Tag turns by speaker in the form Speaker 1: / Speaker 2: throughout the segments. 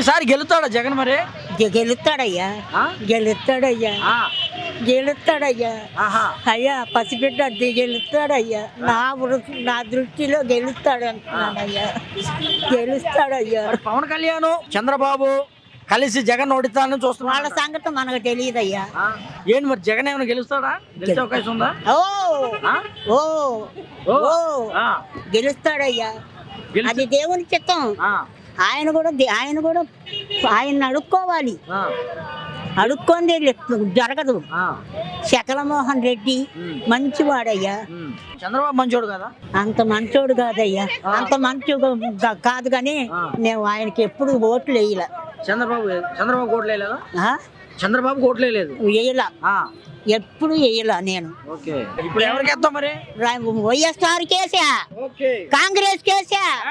Speaker 1: ఈసారి గెలుతాడా జగన్ మరి?
Speaker 2: గెలుస్తాడయ్యా,
Speaker 1: ఆ?
Speaker 2: గెలుస్తాడయ్యా,
Speaker 1: ఆ,
Speaker 2: గెలుస్తాడయ్యా.
Speaker 1: ఆహా.
Speaker 2: అయ్యా పసిబిడ్డ గెలుస్తాడయ్యా. నా దృష్టిలో గెలుస్తాడు అంటున్నానయ్యా. గెలుస్తాడయ్యా.
Speaker 1: మరి పవన్ కళ్యాణ్ చంద్రబాబు కలిసి జగన్ ఓడిస్తానని చూస్తున్నా.
Speaker 2: వాళ్ళ సంగతి మనకు తెలియదయ్యా.
Speaker 1: ఏంటి మరి జగన్ ఏమైనా గెలుస్తాడా? గెలిచే అవకాశం ఉందా?
Speaker 2: ఓ
Speaker 1: ఆ?
Speaker 2: ఓ
Speaker 1: ఓ.
Speaker 2: ఓ
Speaker 1: ఆ,
Speaker 2: గెలుస్తాడయ్యా.
Speaker 1: గెలిచి-
Speaker 2: అది దేవుని చిత్తం.
Speaker 1: ఆ,
Speaker 2: ఆయన కూడా ఆయన అడుక్కోవాలి.
Speaker 1: ఆ,
Speaker 2: అడుక్కుంది జరగదు.
Speaker 1: ఆ.
Speaker 2: శకలమోహన్ రెడ్డి మంచివాడయ్యా.
Speaker 1: చంద్రబాబు మంచోడు కదా?
Speaker 2: అంత మంచోడు కాదయ్యా. అంత మంచి కాదు కానీ నేను ఆయనకి ఎప్పుడు ఓట్లు వేయలే.
Speaker 1: చంద్రబాబు ఓట్లు వేయలేదా? చంద్రబాబు ఓట్లు వేయలేదు.
Speaker 2: వేయలా, ఎప్పుడు వేయలా నేను.
Speaker 1: ఓకే, ఇప్పుడు ఎవరికి వేస్తాం మరి?
Speaker 2: వైఎస్ఆర్ కేసా,
Speaker 1: ఓకే.
Speaker 2: కాంగ్రెస్ కేసా.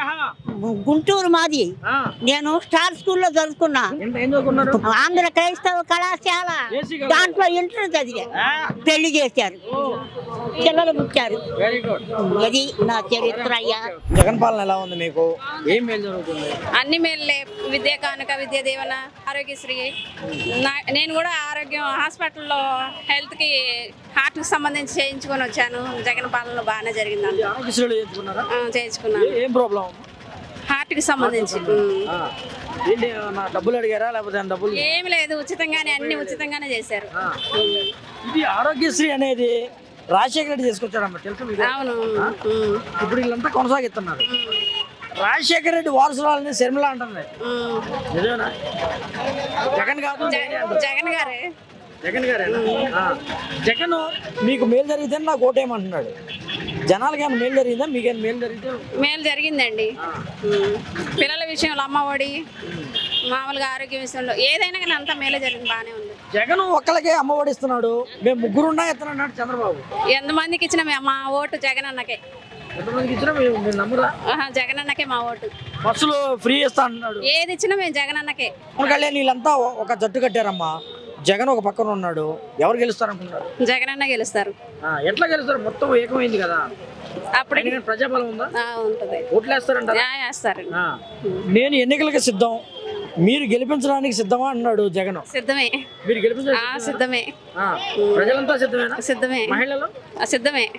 Speaker 2: గుంటూరు మాది.
Speaker 1: ఆ.
Speaker 2: నేను స్టార్ స్కూల్లో చదువుకున్నా.
Speaker 1: ఏం చదువుకున్నారు?
Speaker 2: ఆంధ్ర క్రైస్తవ కళాశాల. దాంట్లో ఇంటర్ చదివా. పెళ్లి చేశారు, పిల్లలు పుట్టారు.
Speaker 1: Very good.
Speaker 2: అది నా చరిత్ర అయ్యా.
Speaker 1: జగన్ పాలన ఎలా ఉంది మీకు? ఏం మేలు జరుగుతుంది?
Speaker 3: అన్ని మేళ్ళే. విద్యా కానుక, విద్యా దీవెన, ఆరోగ్యశ్రీ. నేను కూడా ఆరోగ్యం హాస్పిటల్లో హెల్త్కి హార్ట్కి సంబంధించి చేయించుకొని వచ్చాను. జగన్ పాలన బాగానే జరిగిందండి.
Speaker 1: ఆరోగ్యశ్రీలో చేయించుకున్నారా?
Speaker 3: చేయించుకున్నాను.
Speaker 1: ఏం ప్రాబ్లం?
Speaker 3: హార్ట్కి సంబంధించి.
Speaker 1: ఏంటి, నా డబ్బులు అడిగారా లేకపోతే డబ్బులు?
Speaker 3: ఏమి లేదు, ఉచితంగానే అన్ని ఉచితంగానే చేశారు.
Speaker 1: ఇది ఆరోగ్యశ్రీ అనేది రాజశేఖర రెడ్డి తీసుకొచ్చాడమ్మా, తెలుసు మీకు?
Speaker 3: అవును.
Speaker 1: ఇప్పుడు వీళ్ళంతా కొనసాగిస్తున్నారు. రాజశేఖర రెడ్డి వారసురాలని శర్మిల అంటుంది, నిజమేనా? జగన్ కాదు,
Speaker 3: జగన్ గారే.
Speaker 1: జగన్ గారే. జగన్ మీకు మేలు జరిగితే నాకు ఓటేయమంటున్నాడు. జనాలకి ఏమైనా మేలు జరిగిందా? మీకేమైనా మేలు జరిగితే?
Speaker 3: మేలు జరిగిందండి. పిల్లల విషయంలో అమ్మఒడి, మామూలుగా ఆరోగ్య విషయంలో ఏదైనా కానీ అంతా మేలు జరిగింది, బాగానే ఉంది.
Speaker 1: జగన్ ఒక్కళ్ళకే అమ్మ ఒడిస్తున్నాడు, మేము ముగ్గురున్నా ఎత్తనన్నాడు చంద్రబాబు.
Speaker 3: ఎంతమందికి ఇచ్చినా మా ఓటు జగన్ అన్నకే.
Speaker 1: ఎంతమందికి ఇచ్చినా మీరు నమ్మురా?
Speaker 3: జగన్ అన్నకే మా ఓటు.
Speaker 1: బస్సులు ఫ్రీ ఇస్తా అంటున్నాడు.
Speaker 3: ఏది ఇచ్చినా మేము జగన్ అన్నకే.
Speaker 1: పవన్ కళ్యాణ్ వీళ్ళంతా ఒక జట్టు కట్టారమ్మా. జగన్ ఒక పక్కన ఉన్నాడు, ఎవరు గెలుస్తారు అనుకున్నారు?
Speaker 3: జగన్ అన్న గెలుస్తారు.
Speaker 1: ఎట్లా గెలుస్తారు? మొత్తం ఏకమైంది కదా.
Speaker 3: అప్పుడు
Speaker 1: ప్రజాబలం ఉందా?
Speaker 3: ఉంటుంది.
Speaker 1: ఓట్లు వేస్తారంటారా?
Speaker 3: వేస్తారు.
Speaker 1: నేను ఎన్నికలకు సిద్ధం, మీరు గెలిపించడానికి సిద్ధమా అన్నాడు జగన్.
Speaker 3: సిద్ధమే.
Speaker 1: మీరు గెలిపించడానికి
Speaker 3: సిద్ధమే.
Speaker 1: ప్రజలంతా సిద్ధమేనా?
Speaker 3: సిద్ధమే.
Speaker 1: మహిళలు
Speaker 3: సిద్ధమే.